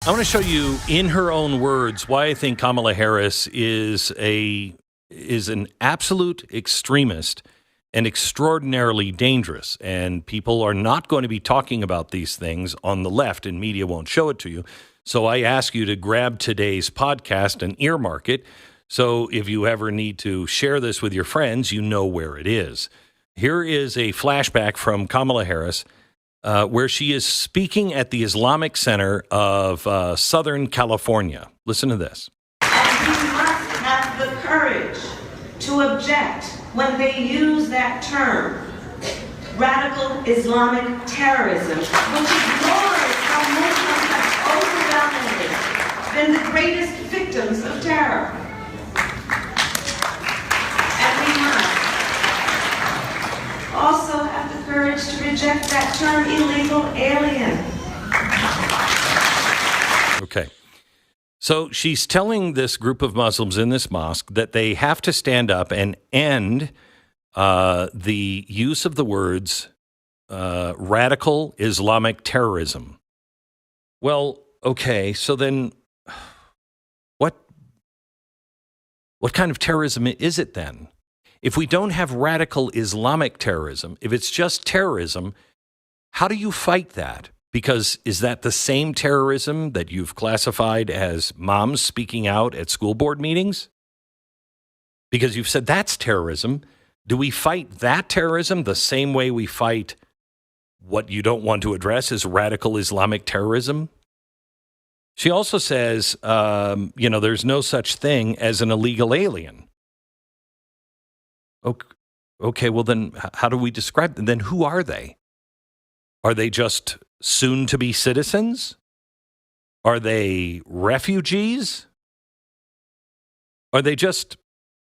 I want to show you, in her own words, why I think Kamala Harris is an absolute extremist and extraordinarily dangerous. And people are not going to be talking about these things on the left, and media won't show it to you. So I ask you to grab today's podcast and earmark it. So if you ever need to share this with your friends, you know where it is. Here is a flashback from Kamala Harris, where she is speaking at the Islamic Center of Southern California. Listen to this. And you must have the courage to object when they use that term, radical Islamic terrorism, which ignores how Muslims have overwhelmingly been the greatest victims of terror. And we must also have the courage to reject that term, illegal alien. Okay. So she's telling this group of Muslims in this mosque that they have to stand up and end the use of the words radical Islamic terrorism. Well, okay, so then what kind of terrorism is it then? If we don't have radical Islamic terrorism, if it's just terrorism, how do you fight that? Because is that the same terrorism that you've classified as moms speaking out at school board meetings? Because you've said that's terrorism. Do we fight that terrorism the same way we fight what you don't want to address as radical Islamic terrorism? She also says, there's no such thing as an illegal alien. Okay, well then how do we describe them? Then who are they? Are they just soon-to-be citizens? Are they refugees? Are they just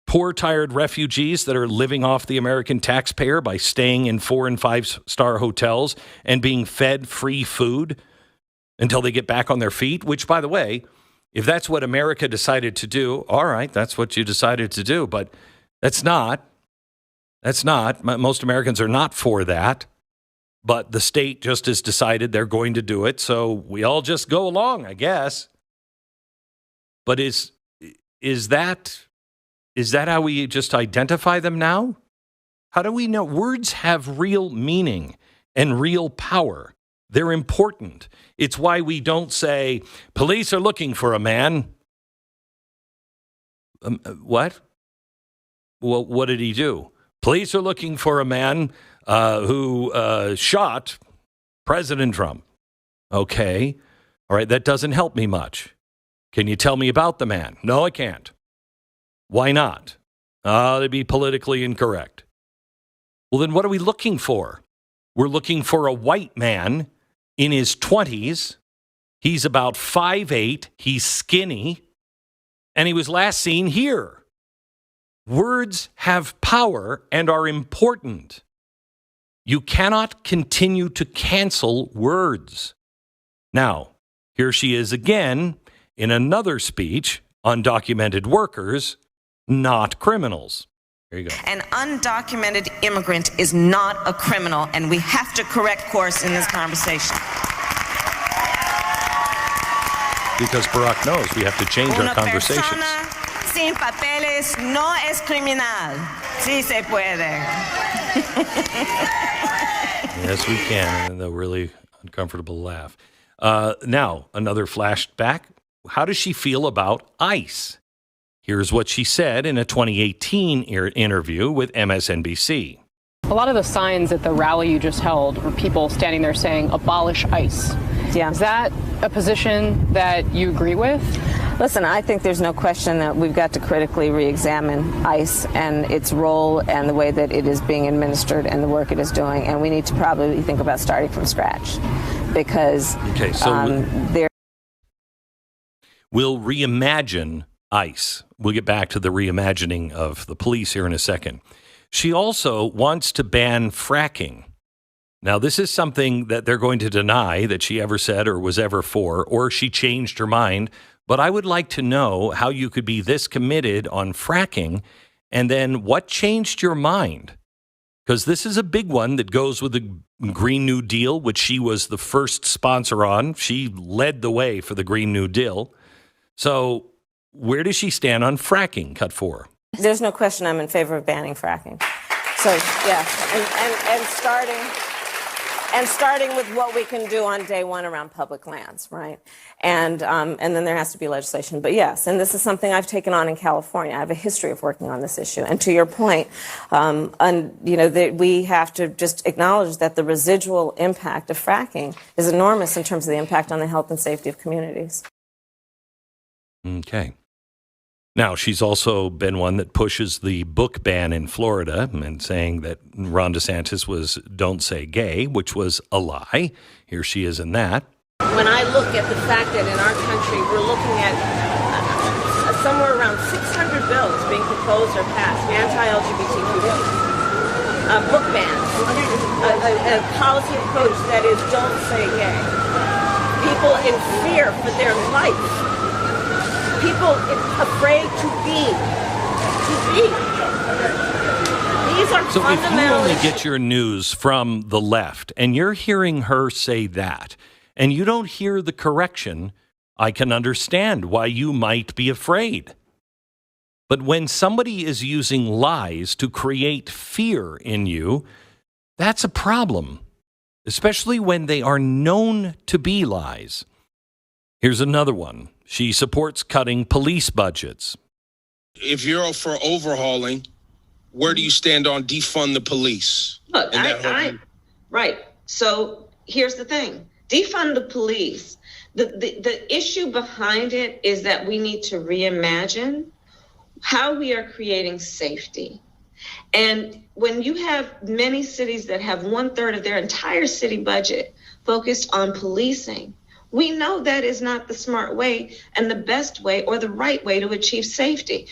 poor, tired refugees that are living off the American taxpayer by staying in 4- and 5-star hotels and being fed free food until they get back on their feet? Which, by the way, if that's what America decided to do, all right, that's what you decided to do. But that's not. Most Americans are not for that. But the state just has decided they're going to do it, so we all just go along, I guess. But is that how we just identify them now? How do we know? Words have real meaning and real power. They're important. It's why we don't say, police are looking for a man. What? Well, what did he do? Police are looking for a man who shot President Trump. Okay. All right. That doesn't help me much. Can you tell me about the man? No, I can't. Why not? They'd be politically incorrect. Well, then what are we looking for? We're looking for a white man in his 20s. He's about 5'8". He's skinny. And he was last seen here. Words have power and are important. You cannot continue to cancel words. Now, here she is again in another speech, undocumented workers, not criminals. There you go. An undocumented immigrant is not a criminal, and we have to correct course in this conversation. Because Barack knows we have to change our conversations. Una persona sin papeles no es criminal. Sí se puede. Yes, we can. And a really uncomfortable laugh. Now, another flashback. How does she feel about ICE? Here's what she said in a 2018 interview with MSNBC. A lot of the signs at the rally you just held were people standing there saying, abolish ICE. Yeah. Is that a position that you agree with? Listen, I think there's no question that we've got to critically re-examine ICE and its role and the way that it is being administered and the work it is doing. And we need to probably think about starting from scratch because we'll reimagine ICE. We'll get back to the reimagining of the police here in a second. She also wants to ban fracking. Now, this is something that they're going to deny that she ever said or was ever for, or she changed her mind. But I would like to know how you could be this committed on fracking, and then what changed your mind? because this is a big one that goes with the Green New Deal, which she was the first sponsor on. She led the way for the Green New Deal. So where does she stand on fracking, Cut 4? There's no question I'm in favor of banning fracking. So, yeah, and starting with what we can do on day one around public lands, right? And then there has to be legislation. But yes, and this is something I've taken on in California. I have a history of working on this issue. And to your point, we have to just acknowledge that the residual impact of fracking is enormous in terms of the impact on the health and safety of communities. Okay. Now, she's also been one that pushes the book ban in Florida and saying that Ron DeSantis was "don't say gay," which was a lie. Here she is in that. When I look at the fact that in our country we're looking at somewhere around 600 bills being proposed or passed, anti-LGBTQ bills, book bans, a policy approach that is "don't say gay," people in fear for their life. People afraid to be. These are so if you only issues. get your news from the left and you're hearing her say that and you don't hear the correction, I can understand why you might be afraid. But when somebody is using lies to create fear in you, that's a problem, especially when they are known to be lies. Here's another one. She supports cutting police budgets. If you're for overhauling, where do you stand on defund the police? Look, right. So here's the thing. Defund the police. The issue behind it is that we need to reimagine how we are creating safety. And when you have many cities that have 1/3 of their entire city budget focused on policing, we know that is not the smart way and the best way or the right way to achieve safety.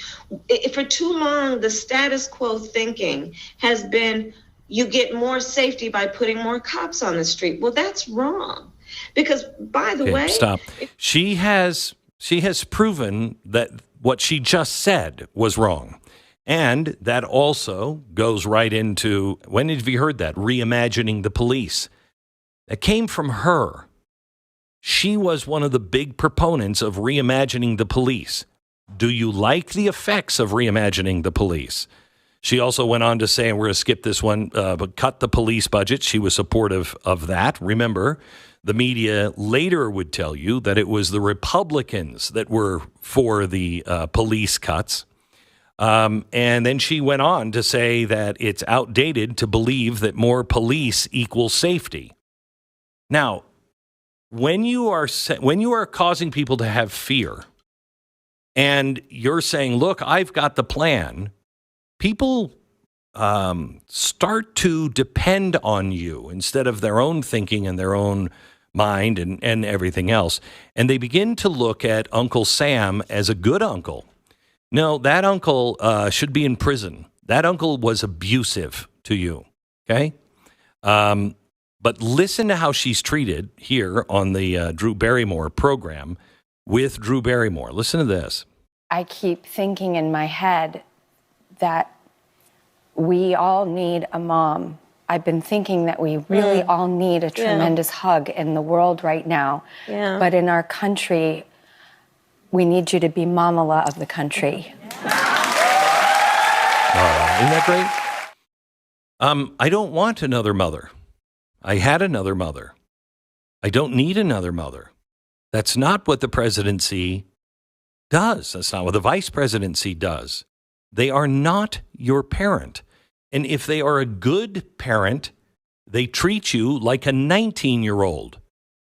For too long, the status quo thinking has been you get more safety by putting more cops on the street. Well, that's wrong. Because, by the way... Stop. She has proven that what she just said was wrong. And that also goes right into, when have you heard that? Reimagining the police. That came from her. She was one of the big proponents of reimagining the police. Do you like the effects of reimagining the police? She also went on to say, and we're going to skip this one, but cut the police budget. She was supportive of that. Remember, the media later would tell you that it was the Republicans that were for the police cuts. And then she went on to say that it's outdated to believe that more police equals safety. Now, when you are causing people to have fear and you're saying, look, I've got the plan, people start to depend on you instead of their own thinking and their own mind and everything else. And they begin to look at Uncle Sam as a good uncle. No, that uncle should be in prison. That uncle was abusive to you, okay? But listen to how she's treated here on the Drew Barrymore program with Drew Barrymore. Listen to this. I keep thinking in my head that we all need a mom. I've been thinking that we really all need a tremendous hug in the world right now. Yeah. But in our country, we need you to be Mamala of the country. Isn't that great? I don't want another mother. I had another mother. I don't need another mother. That's not what the presidency does. That's not what the vice presidency does. They are not your parent. And if they are a good parent, they treat you like a 19-year-old.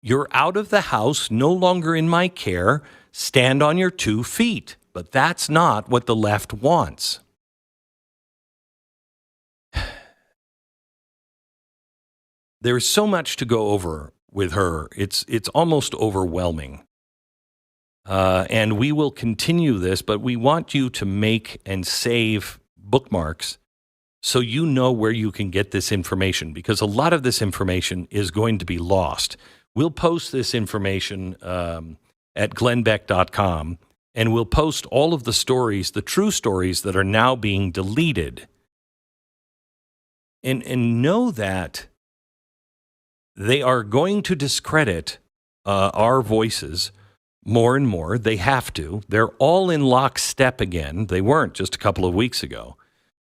You're out of the house, no longer in my care. Stand on your 2 feet. But that's not what the left wants. There's so much to go over with her. It's almost overwhelming. And we will continue this, but we want you to make and save bookmarks so you know where you can get this information, because a lot of this information is going to be lost. We'll post this information at glennbeck.com, and we'll post all of the stories, the true stories that are now being deleted and know that they are going to discredit our voices more and more. They have to. They're all in lockstep again. They weren't just a couple of weeks ago.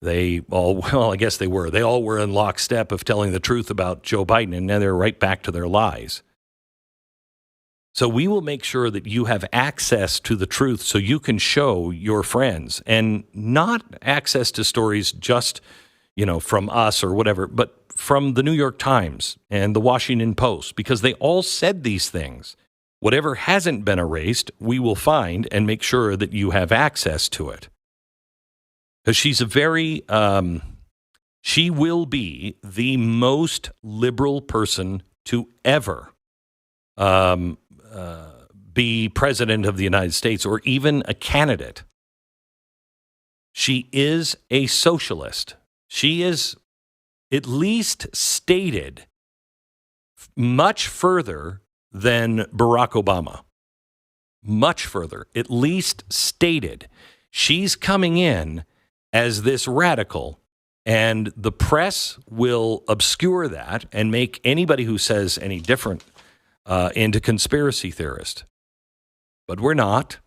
I guess they were. They all were in lockstep of telling the truth about Joe Biden, and now they're right back to their lies. So we will make sure that you have access to the truth so you can show your friends, and not access to stories just, from us or whatever, but from the New York Times and the Washington Post, because they all said these things. Whatever hasn't been erased, we will find and make sure that you have access to it. Because she's she will be the most liberal person to ever be president of the United States, or even a candidate. She is a socialist. She is at least stated much further than Barack Obama. Much further, at least stated. She's coming in as this radical, and the press will obscure that and make anybody who says any different into conspiracy theorist. But we're not.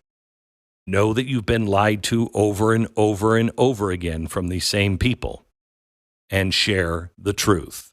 Know that you've been lied to over and over and over again from these same people, and share the truth.